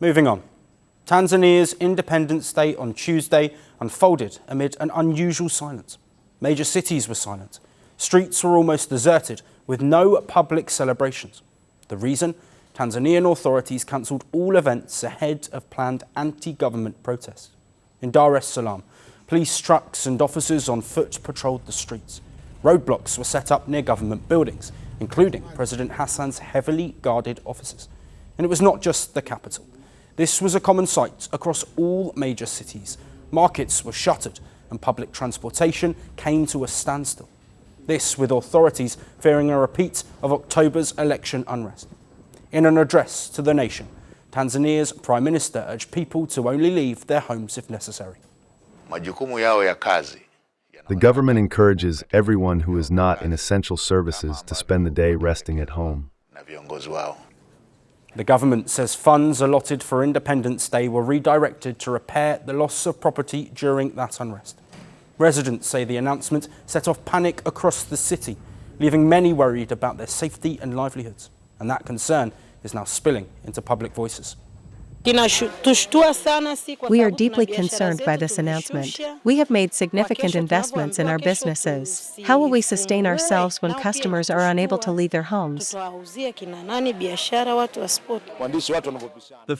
Moving on. Tanzania's Independence Day on Tuesday unfolded amid an unusual silence. Major cities were silent. Streets were almost deserted, with no public celebrations. The reason? Tanzanian authorities cancelled all events ahead of planned anti-government protests. In Dar es Salaam, police trucks and officers on foot patrolled the streets. Roadblocks were set up near government buildings, including President Hassan's heavily guarded offices. And it was not just the capital. This was a common sight across all major cities. Markets were shuttered and public transportation came to a standstill. This with authorities fearing a repeat of October's election unrest. In an address to the nation, Tanzania's Prime Minister urged people to only leave their homes if necessary. The government encourages everyone who is not in essential services to spend the day resting at home. The government says funds allotted for Independence Day were redirected to repair the loss of property during that unrest. Residents say the announcement set off panic across the city, leaving many worried about their safety and livelihoods. And that concern is now spilling into public voices. We are deeply concerned by this announcement. We have made significant investments in our businesses. How will we sustain ourselves when customers are unable to leave their homes? The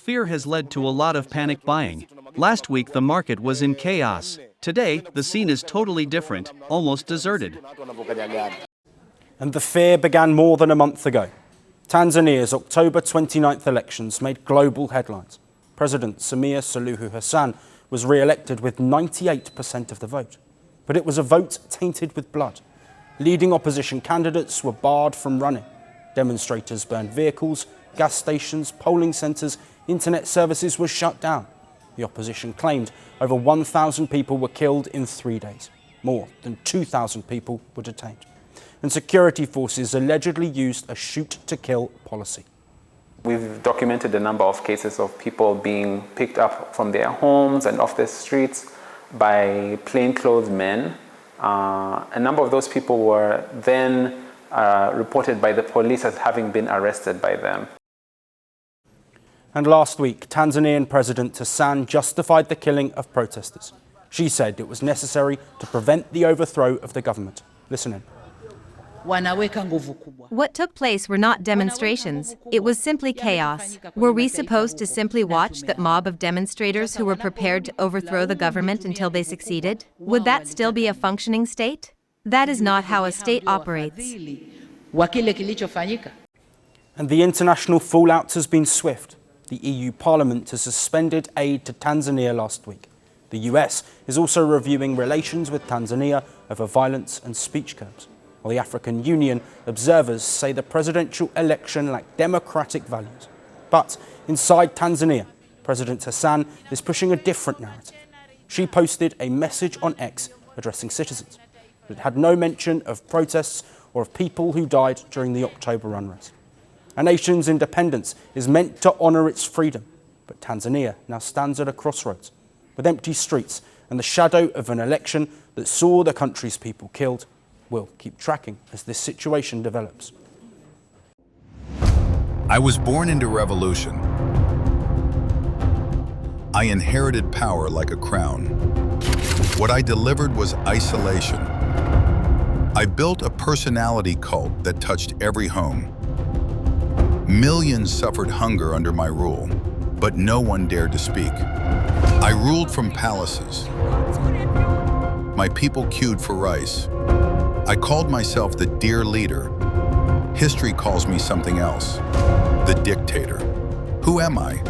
fear has led to a lot of panic buying. Last week, the market was in chaos. Today, the scene is totally different, almost deserted. And the fear began more than a month ago. Tanzania's October 29th elections made global headlines. President Samia Suluhu Hassan was re-elected with 98% of the vote. But it was a vote tainted with blood. Leading opposition candidates were barred from running. Demonstrators burned vehicles, gas stations, polling centres, internet services were shut down. The opposition claimed over 1,000 people were killed in 3 days. More than 2,000 people were detained. And security forces allegedly used a shoot-to-kill policy. We've documented a number of cases of people being picked up from their homes and off the streets by plainclothes men. A number of those people were then reported by the police as having been arrested by them. And last week, Tanzanian President Hassan justified the killing of protesters. She said it was necessary to prevent the overthrow of the government. Listen in. What took place were not demonstrations. It was simply chaos. Were we supposed to simply watch that mob of demonstrators who were prepared to overthrow the government until they succeeded? Would that still be a functioning state? That is not how a state operates. And the international fallout has been swift. The EU Parliament has suspended aid to Tanzania last week. The US is also reviewing relations with Tanzania over violence and speech curbs. While the African Union observers say the presidential election lacked democratic values. But inside Tanzania, President Hassan is pushing a different narrative. She posted a message on X addressing citizens. It had no mention of protests or of people who died during the October unrest. A nation's independence is meant to honour its freedom, but Tanzania now stands at a crossroads, with empty streets and the shadow of an election that saw the country's people killed. We'll keep tracking as this situation develops. I was born into revolution. I inherited power like a crown. What I delivered was isolation. I built a personality cult that touched every home. Millions suffered hunger under my rule, but no one dared to speak. I ruled from palaces. My people queued for rice. I called myself the dear leader. History calls me something else, the dictator. Who am I?